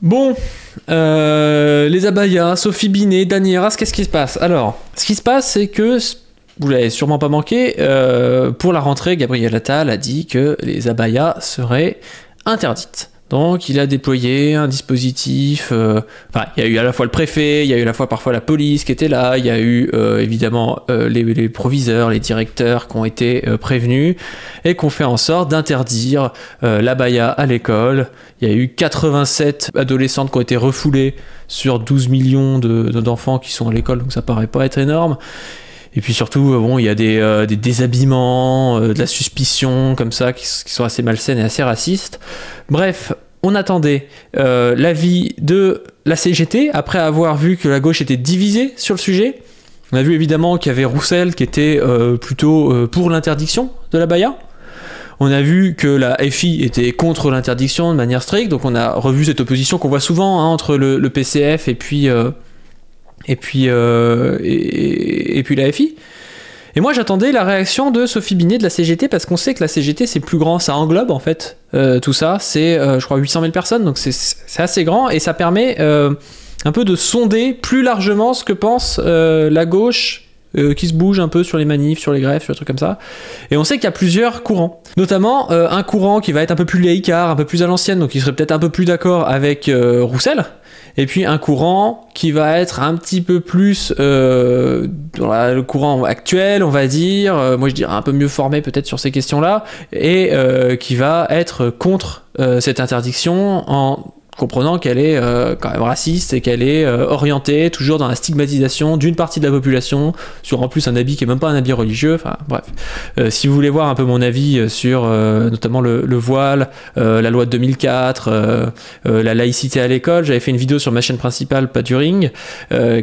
Bon, les abayas, Sophie Binet, Dany Heras, qu'est-ce qui se passe? Alors, ce qui se passe, c'est que, vous l'avez sûrement pas manqué, pour la rentrée, Gabriel Attal a dit que les abayas seraient interdites. Donc il a déployé un dispositif, enfin il y a eu à la fois le préfet, il y a eu à la fois parfois la police qui était là, il y a eu évidemment les proviseurs, les directeurs qui ont été prévenus et qui ont fait en sorte d'interdire l'abaya à l'école. Il y a eu 87 adolescentes qui ont été refoulées sur 12 millions d'enfants qui sont à l'école, donc ça paraît pas être énorme. Et puis surtout, bon, il y a des déshabillements, de la suspicion, comme ça, qui sont assez malsaines et assez racistes. Bref, on attendait l'avis de la CGT, après avoir vu que la gauche était divisée sur le sujet. On a vu évidemment qu'il y avait Roussel qui était plutôt pour l'interdiction de l'abaya. On a vu que la FI était contre l'interdiction de manière stricte, donc on a revu cette opposition qu'on voit souvent entre le PCF et puis la FI. Et moi j'attendais la réaction de Sophie Binet de la CGT, parce qu'on sait que la CGT c'est plus grand, ça englobe en fait tout ça, c'est je crois 800 000 personnes, donc c'est assez grand, et ça permet un peu de sonder plus largement ce que pense la gauche qui se bouge un peu sur les manifs, sur les grèves, sur des trucs comme ça. Et on sait qu'il y a plusieurs courants, notamment un courant qui va être un peu plus laïcard, un peu plus à l'ancienne, donc qui serait peut-être un peu plus d'accord avec Roussel. Et puis un courant qui va être un petit peu plus dans le courant actuel, on va dire, moi je dirais un peu mieux formé peut-être sur ces questions-là, et qui va être contre cette interdiction en comprenant qu'elle est quand même raciste et qu'elle est orientée toujours dans la stigmatisation d'une partie de la population sur en plus un habit qui est même pas un habit religieux. Enfin bref, si vous voulez voir un peu mon avis sur notamment le voile, la loi de 2004, la laïcité à l'école, j'avais fait une vidéo sur ma chaîne principale Pas du Ring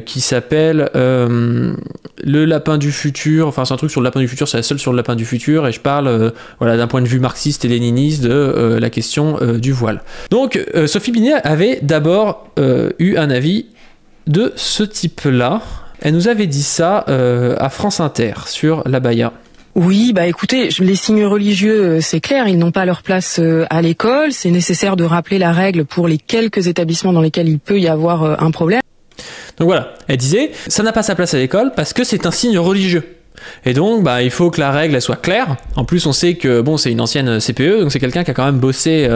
qui s'appelle le lapin du futur, enfin c'est un truc sur le lapin du futur, c'est la seule sur le lapin du futur, et je parle voilà, d'un point de vue marxiste et léniniste de la question du voile. Donc Sophie Binet avait d'abord eu un avis de ce type-là. Elle nous avait dit ça à France Inter sur l'abaya. Oui, bah écoutez, les signes religieux, c'est clair, ils n'ont pas leur place à l'école. C'est nécessaire de rappeler la règle pour les quelques établissements dans lesquels il peut y avoir un problème. Donc voilà, elle disait, ça n'a pas sa place à l'école parce que c'est un signe religieux. Et donc, bah, il faut que la règle elle soit claire. En plus, on sait que bon, c'est une ancienne CPE, donc c'est quelqu'un qui a quand même bossé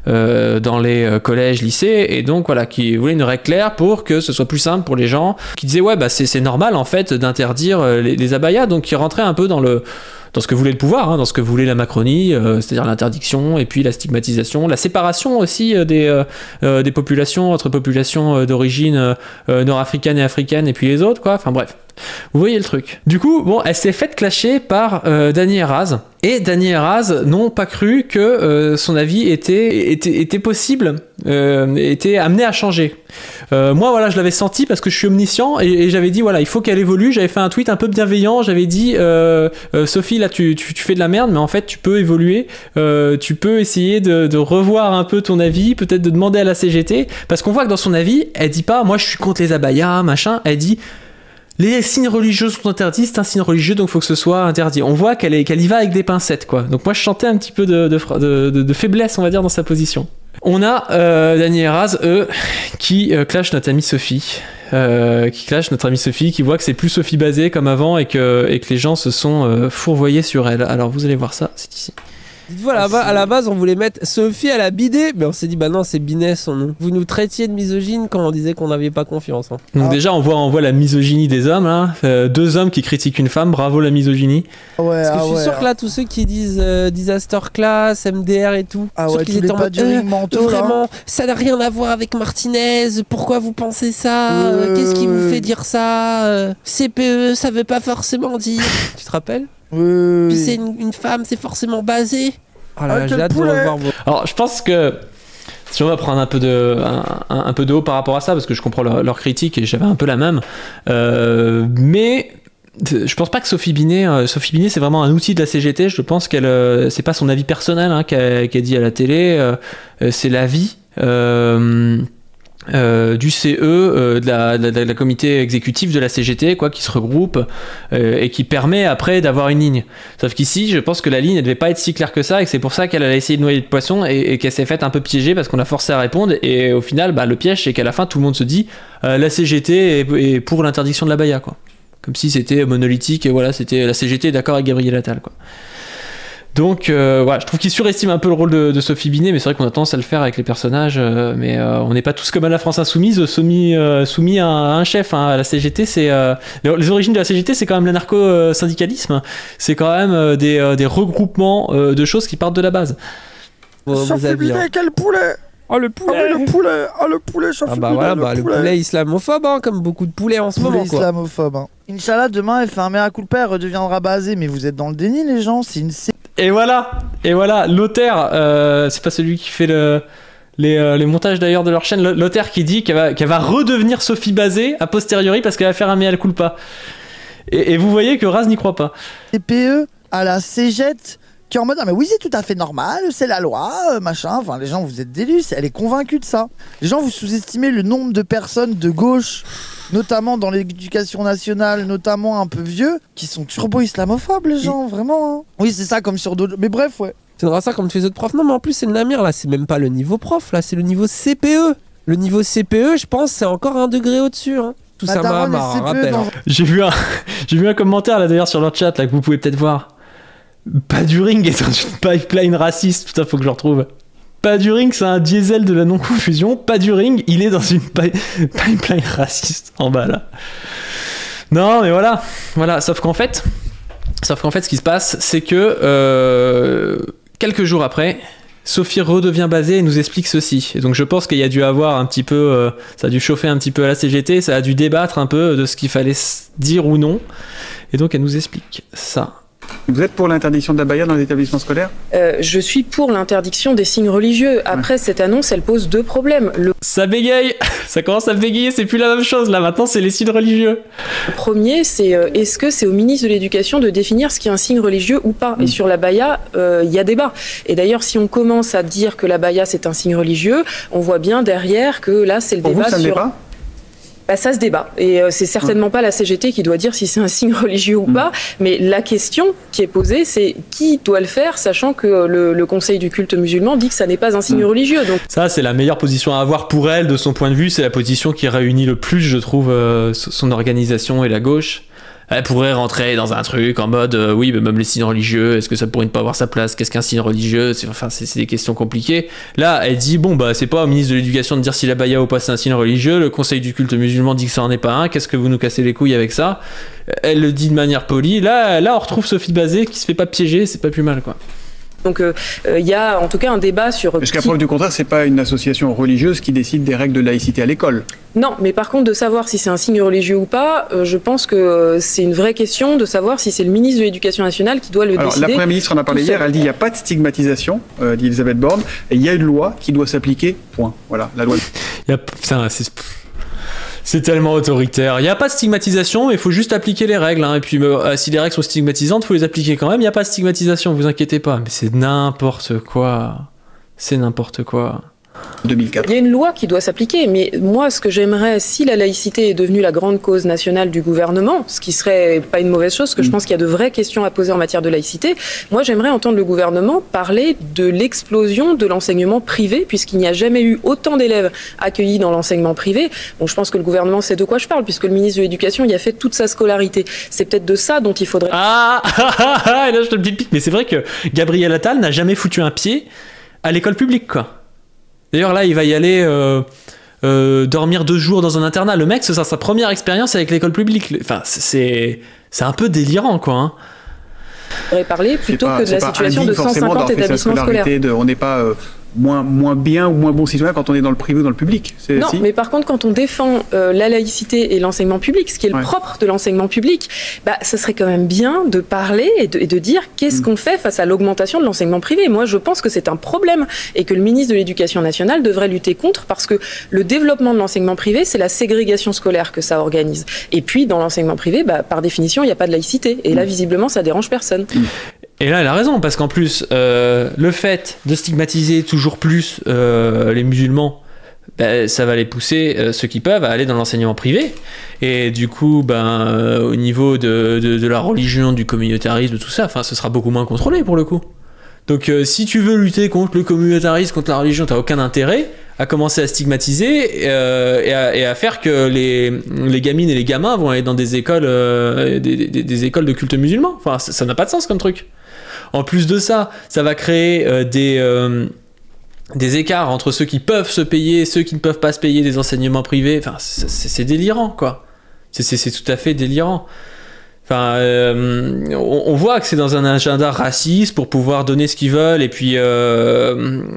dans les collèges, lycées, et donc voilà, qui voulait une règle claire pour que ce soit plus simple pour les gens, qui disaient ouais, bah c'est normal en fait d'interdire les abayas, donc qui rentraient un peu dans ce que voulait le pouvoir, hein, dans ce que voulait la Macronie, c'est-à-dire l'interdiction et puis la stigmatisation, la séparation aussi des populations entre populations d'origine nord-africaine et africaine et puis les autres, quoi. Enfin bref. Vous voyez le truc. Du coup, bon, elle s'est faite clasher par Dany Heras. Et Dany Heras n'ont pas cru que son avis était possible, était amené à changer. Moi, voilà, je l'avais senti parce que je suis omniscient et j'avais dit, voilà, il faut qu'elle évolue. J'avais fait un tweet un peu bienveillant. J'avais dit, Sophie, là, tu fais de la merde, mais en fait, tu peux évoluer. Tu peux essayer de revoir un peu ton avis, peut-être de demander à la CGT. Parce qu'on voit que dans son avis, elle dit pas, moi, je suis contre les abayas, machin. Elle dit, les signes religieux sont interdits, c'est un signe religieux, donc il faut que ce soit interdit. On voit qu'elle y va avec des pincettes, quoi. Donc moi, je sentais un petit peu de faiblesse, on va dire, dans sa position. On a Dany Heras, qui clash notre amie Sophie. Qui voit que c'est plus Sophie basé comme avant et que les gens se sont fourvoyés sur elle. Alors vous allez voir ça, c'est ici. Voilà, à la base on voulait mettre Sophie à la Bidet, mais on s'est dit bah non, c'est Binet son nom. Vous nous traitiez de misogyne quand on disait qu'on n'avait pas confiance. Hein. Donc déjà on voit la misogynie des hommes là. Deux hommes qui critiquent une femme, bravo la misogynie. Ouais, parce que je suis sûr que là tous ceux qui disent disaster class, MDR et tout, tous les pas du manteau, vraiment, ça n'a rien à voir avec Martinez, pourquoi vous pensez ça, qu'est-ce qui vous fait dire ça, CPE ça veut pas forcément dire. Tu te rappelles? Puis c'est une femme, c'est forcément basé. Oh là, j'ai hâte de revoir vos... Alors je pense que si on va prendre un peu de haut par rapport à ça, parce que je comprends leur critique et j'avais un peu la même, mais je pense pas que Sophie Binet c'est vraiment un outil de la CGT. Je pense qu'elle c'est pas son avis personnel qu'elle dit à la télé, c'est l'avis du CE, de la comité exécutif de la CGT, quoi, qui se regroupe et qui permet après d'avoir une ligne. Sauf qu'ici, je pense que la ligne, elle devait pas être si claire que ça, et que c'est pour ça qu'elle a essayé de noyer le poisson et qu'elle s'est faite un peu piéger parce qu'on a forcé à répondre. Et au final, le piège, c'est qu'à la fin, tout le monde se dit la CGT est pour l'interdiction de la baya, quoi. Comme si c'était monolithique et voilà, c'était la CGT est d'accord avec Gabriel Attal, quoi. Donc voilà, je trouve qu'il surestime un peu le rôle de Sophie Binet, mais c'est vrai qu'on a tendance à le faire avec les personnages, mais on n'est pas tous comme à la France Insoumise, soumis à un chef, hein. À la CGT, c'est les origines de la CGT, c'est quand même l'anarcho-syndicalisme, c'est quand même des regroupements de choses qui partent de la base. Sophie Binet, quel poulet! Oh le poulet! Ah oui, le poulet! Ah le poulet, Sophie Binet, le poulet islamophobe, hein, comme beaucoup de poulets en ce moment, quoi. Islamophobe, hein. Inch'Allah, demain, elle fait un mea culpa, elle redeviendra basée, mais vous êtes dans le déni, les gens, c'est une... Et voilà, Lothaire, c'est pas celui qui fait les montages d'ailleurs de leur chaîne, Lothaire qui dit qu'elle va redevenir Sophie Bazet a posteriori parce qu'elle va faire un mea culpa. Et vous voyez que Raz n'y croit pas. CPE à la CGT qui est en mode ah mais oui c'est tout à fait normal, c'est la loi, machin, enfin les gens vous êtes délus, elle est convaincue de ça. Les gens vous sous-estimez le nombre de personnes de gauche, notamment dans l'éducation nationale, notamment un peu vieux, qui sont turbo-islamophobes les gens, vraiment. Hein. Oui c'est ça comme sur d'autres, mais bref ouais. Tu donneras ça comme tu fais autres profs. Non mais en plus c'est le Namir là, c'est même pas le niveau prof là, c'est le niveau CPE. Le niveau CPE je pense c'est encore un degré au-dessus hein. Tout ça m'a rappelé. J'ai vu un commentaire là d'ailleurs sur leur chat là que vous pouvez peut-être voir. Paduring est dans une pipeline raciste. Putain, faut que je le retrouve. Paduring, c'est un diesel de la non-confusion. Paduring, il est dans une pipeline raciste en bas là. Non, mais voilà. Sauf qu'en fait, ce qui se passe, c'est que quelques jours après, Sophie redevient basée et nous explique ceci. Et donc je pense qu'il y a dû avoir un petit peu, ça a dû chauffer un petit peu à la CGT, ça a dû débattre un peu de ce qu'il fallait dire ou non. Et donc elle nous explique ça. Vous êtes pour l'interdiction de la baya dans les établissements scolaires ? Je suis pour l'interdiction des signes religieux. Après, cette annonce, elle pose deux problèmes. Ça bégaye. Ça commence à bégayer, c'est plus la même chose. Là, maintenant, c'est les signes religieux. Le premier, c'est est-ce que c'est au ministre de l'Éducation de définir ce qui est un signe religieux ou pas ? Et sur la baya, il y a débat. Et d'ailleurs, si on commence à dire que la baya, c'est un signe religieux, on voit bien derrière que là, c'est le débat sur... Débat ça se débat. Et c'est certainement pas la CGT qui doit dire si c'est un signe religieux ou pas, mais la question qui est posée, c'est qui doit le faire, sachant que le Conseil du culte musulman dit que ça n'est pas un signe religieux. Donc... Ça, c'est la meilleure position à avoir pour elle, de son point de vue. C'est la position qui réunit le plus, je trouve, son organisation et la gauche. Elle pourrait rentrer dans un truc en mode oui, mais même les signes religieux, est-ce que ça pourrait ne pas avoir sa place ? Qu'est-ce qu'un signe religieux ? C'est des questions compliquées. Là, elle dit bon, c'est pas au ministre de l'Éducation de dire si la baya ou pas c'est un signe religieux. Le Conseil du culte musulman dit que ça en est pas un. Qu'est-ce que vous nous cassez les couilles avec ça ? Elle le dit de manière polie. Là, on retrouve Sophie Bazet qui se fait pas piéger, c'est pas plus mal, quoi. Donc il y a en tout cas un débat sur... Jusqu'à preuve du contraire, c'est pas une association religieuse qui décide des règles de laïcité à l'école. Non, mais par contre de savoir si c'est un signe religieux ou pas, je pense que c'est une vraie question de savoir si c'est le ministre de l'Éducation nationale qui doit le décider. La Première ministre en a parlé hier, elle dit il n'y a pas de stigmatisation, dit Elisabeth Borne, et il y a une loi qui doit s'appliquer, point. Voilà, la loi. C'est tellement autoritaire. Il n'y a pas de stigmatisation, mais il faut juste appliquer les règles. Hein. Et puis, si les règles sont stigmatisantes, il faut les appliquer quand même. Il n'y a pas de stigmatisation, vous inquiétez pas. Mais c'est n'importe quoi. C'est n'importe quoi. 2004. Il y a une loi qui doit s'appliquer, mais moi, ce que j'aimerais, si la laïcité est devenue la grande cause nationale du gouvernement, ce qui serait pas une mauvaise chose, parce que je pense qu'il y a de vraies questions à poser en matière de laïcité, moi, j'aimerais entendre le gouvernement parler de l'explosion de l'enseignement privé, puisqu'il n'y a jamais eu autant d'élèves accueillis dans l'enseignement privé. Bon, je pense que le gouvernement sait de quoi je parle, puisque le ministre de l'Éducation y a fait toute sa scolarité. C'est peut-être de ça dont il faudrait... Et là, je te le pique, mais c'est vrai que Gabriel Attal n'a jamais foutu un pied à l'école publique, quoi. D'ailleurs, là, il va y aller dormir 2 jours dans un internat. Le mec, ce sera sa première expérience avec l'école publique. Enfin, c'est un peu délirant, quoi. Hein. On pourrait parler plutôt que de la situation de 150 établissements scolaires. On n'est pas moins bien ou moins bon citoyen quand on est dans le privé ou dans le public. Non, mais par contre, quand on défend la laïcité et l'enseignement public, ce qui est le propre de l'enseignement public, ce serait quand même bien de parler et de dire qu'est-ce qu'on fait face à l'augmentation de l'enseignement privé. Moi, je pense que c'est un problème et que le ministre de l'Éducation nationale devrait lutter contre, parce que le développement de l'enseignement privé, c'est la ségrégation scolaire que ça organise. Et puis, dans l'enseignement privé, par définition, il n'y a pas de laïcité. Et là, visiblement, ça dérange personne. Et là, elle a raison, parce qu'en plus, le fait de stigmatiser toujours plus les musulmans ça va les pousser, ceux qui peuvent, à aller dans l'enseignement privé. Et du coup, au niveau de la religion, du communautarisme, tout ça, ce sera beaucoup moins contrôlé pour le coup. Donc si tu veux lutter contre le communautarisme, contre la religion, t'as aucun intérêt à commencer à stigmatiser et à faire que les gamines et les gamins vont aller dans des écoles, des écoles de culte musulman. Enfin, ça n'a pas de sens comme truc. En plus de ça, ça va créer des écarts entre ceux qui peuvent se payer, ceux qui ne peuvent pas se payer des enseignements privés. Enfin, c'est délirant, quoi. C'est tout à fait délirant. Enfin, on voit que c'est dans un agenda raciste pour pouvoir donner ce qu'ils veulent et puis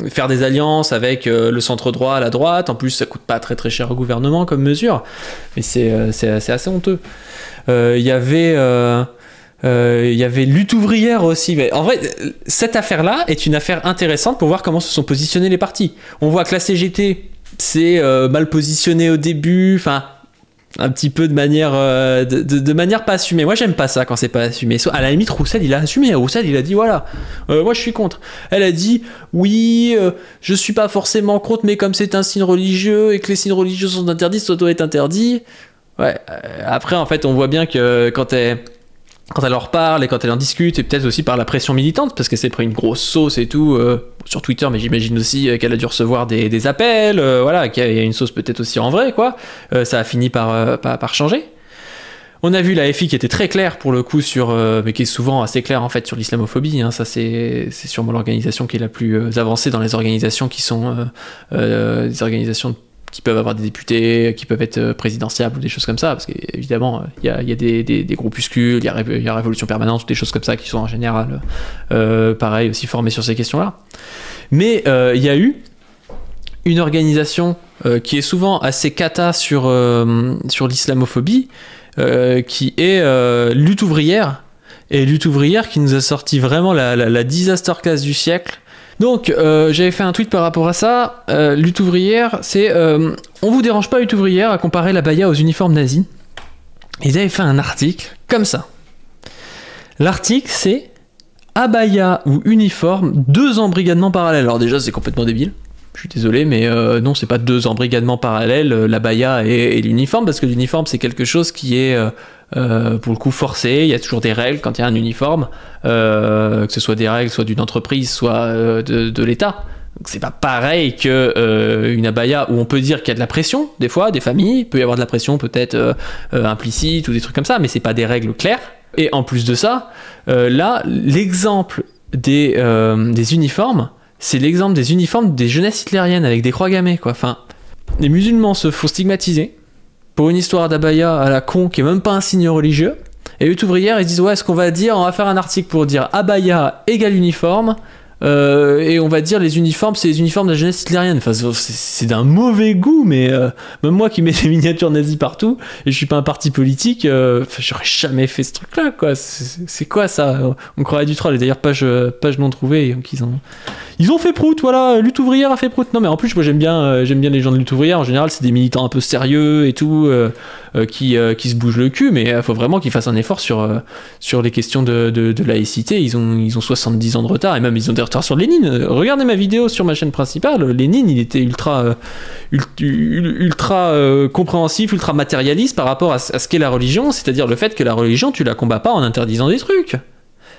faire des alliances avec le centre droit, la droite. En plus, ça coûte pas très très cher au gouvernement comme mesure, mais c'est assez honteux. Il y avait lutte ouvrière aussi. Mais en vrai, cette affaire-là est une affaire intéressante pour voir comment se sont positionnés les partis. On voit que la CGT s'est mal positionnée au début, enfin un petit peu de manière de manière pas assumée. Moi, j'aime pas ça quand c'est pas assumé. À la limite, Roussel, il a assumé. Roussel, il a dit voilà, moi je suis contre. Elle a dit oui, je suis pas forcément contre, mais comme c'est un signe religieux et que les signes religieux sont interdits, ça doit être interdit. Ouais. Après, en fait, on voit bien que quand elle leur parle et quand elle en discute, et peut-être aussi par la pression militante, parce qu'elle s'est pris une grosse sauce et tout, sur Twitter, mais j'imagine aussi qu'elle a dû recevoir des appels, voilà, qu'il y a une sauce peut-être aussi en vrai, quoi. Ça a fini par changer. On a vu la FI qui était très claire pour le coup mais qui est souvent assez claire en fait sur l'islamophobie, hein. Ça c'est sûrement l'organisation qui est la plus avancée dans les organisations qui sont des organisations qui peuvent avoir des députés, qui peuvent être présidentiables ou des choses comme ça, parce qu'évidemment, il y a des groupuscules, il y a Révolution Permanente, ou des choses comme ça qui sont en général, pareil, aussi formés sur ces questions-là. Mais il y a eu une organisation qui est souvent assez cata sur l'islamophobie, qui est Lutte Ouvrière, et Lutte Ouvrière qui nous a sorti vraiment la disaster class du siècle. Donc, j'avais fait un tweet par rapport à ça. Lutte ouvrière, c'est on vous dérange pas, Lutte ouvrière, à comparer l'abaya aux uniformes nazis. Ils avaient fait un article comme ça. L'article, c'est abaya ou uniforme, 2 embrigadements parallèles. Alors déjà, c'est complètement débile. Je suis désolé, mais non, c'est pas 2 embrigadements parallèles, l'abaya et l'uniforme, parce que l'uniforme, c'est quelque chose qui est pour le coup forcé. Il y a toujours des règles quand il y a un uniforme, que ce soit des règles, soit d'une entreprise, soit de l'État. Donc c'est pas pareil que une abaya où on peut dire qu'il y a de la pression, des fois, des familles, il peut y avoir de la pression peut-être implicite ou des trucs comme ça, mais c'est pas des règles claires. Et en plus de ça, là, l'exemple des uniformes, c'est l'exemple des uniformes des jeunesses hitlériennes avec des croix gammées, quoi. Enfin, les musulmans se font stigmatiser pour une histoire d'abaya à la con qui est même pas un signe religieux. Et Lutte ouvrière, ils disent ouais, ce qu'on va dire, on va faire un article pour dire abaya égale uniforme. Et on va dire les uniformes, c'est les uniformes de la jeunesse hitlérienne. Enfin, c'est d'un mauvais goût, mais même moi qui mets des miniatures nazies partout, et je suis pas un parti politique, j'aurais jamais fait ce truc-là, quoi. C'est quoi ça? On croirait du troll. Et d'ailleurs, page non trouvée, donc ils ont fait prout, voilà. Lutte ouvrière a fait prout. Non, mais en plus, moi j'aime bien les gens de Lutte ouvrière. En général, c'est des militants un peu sérieux et tout, qui se bougent le cul, mais il faut vraiment qu'ils fassent un effort sur les questions de laïcité. Ils ont 70 ans de retard, et même ils ont des retards sur Lénine. Regardez ma vidéo sur ma chaîne principale. Lénine, il était ultra compréhensif, ultra matérialiste par rapport à ce qu'est la religion, c'est-à-dire le fait que la religion, tu la combats pas en interdisant des trucs.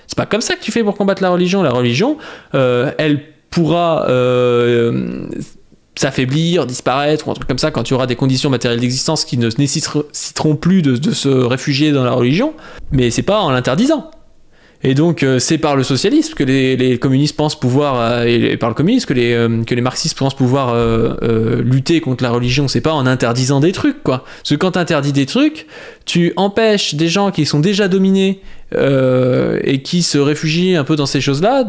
C'est pas comme ça que tu fais pour combattre la religion. La religion, elle pourra s'affaiblir, disparaître ou un truc comme ça quand tu auras des conditions matérielles d'existence qui ne nécessiteront plus de se réfugier dans la religion, mais c'est pas en l'interdisant. Et donc c'est par le socialisme que les communistes pensent pouvoir, et par le communisme que les marxistes pensent pouvoir lutter contre la religion. C'est pas en interdisant des trucs, quoi. Parce que quand tu interdis des trucs, tu empêches des gens qui sont déjà dominés et qui se réfugient un peu dans ces choses-là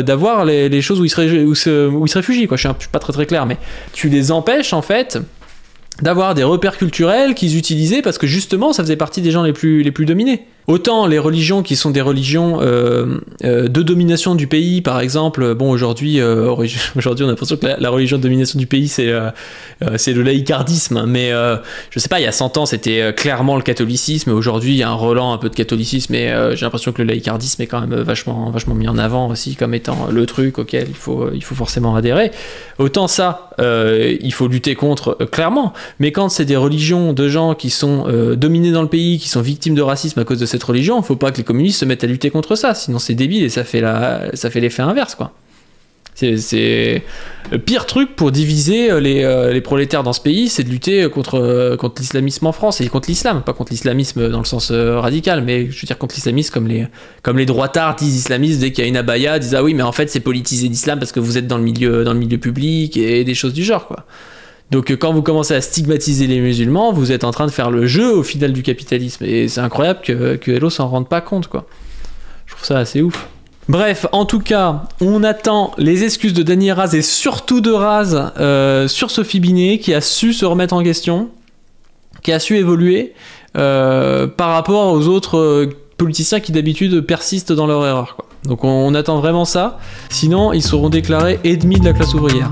d'avoir les choses où ils se réfugient, quoi. Je suis pas très très clair, mais tu les empêches en fait d'avoir des repères culturels qu'ils utilisaient parce que justement ça faisait partie des gens les plus dominés. Autant les religions qui sont des religions de domination du pays, par exemple, bon aujourd'hui on a l'impression que la religion de domination du pays c'est le laïcardisme, mais je sais pas, il y a 100 ans c'était clairement le catholicisme, aujourd'hui il y a un relent un peu de catholicisme, mais j'ai l'impression que le laïcardisme est quand même vachement mis en avant aussi comme étant le truc auquel il faut forcément adhérer. Autant ça, il faut lutter contre clairement, mais quand c'est des religions de gens qui sont dominés dans le pays, qui sont victimes de racisme à cause de cette religion, faut pas que les communistes se mettent à lutter contre ça, sinon c'est débile et ça fait l'effet inverse, quoi. C'est le pire truc pour diviser les prolétaires dans ce pays, c'est de lutter contre l'islamisme en France, et contre l'islam, pas contre l'islamisme dans le sens radical, mais je veux dire contre l'islamisme comme les droitards disent islamistes dès qu'il y a une abaya, disent ah oui mais en fait c'est politisé l'islam parce que vous êtes dans le milieu public et des choses du genre, quoi. Donc quand vous commencez à stigmatiser les musulmans, vous êtes en train de faire le jeu au final du capitalisme. Et c'est incroyable que Hello s'en rende pas compte, quoi. Je trouve ça assez ouf. Bref, en tout cas, on attend les excuses de Dany Raz et surtout de Raz sur Sophie Binet, qui a su se remettre en question, qui a su évoluer par rapport aux autres politiciens qui d'habitude persistent dans leur erreur, quoi. Donc on attend vraiment ça, sinon ils seront déclarés ennemis de la classe ouvrière.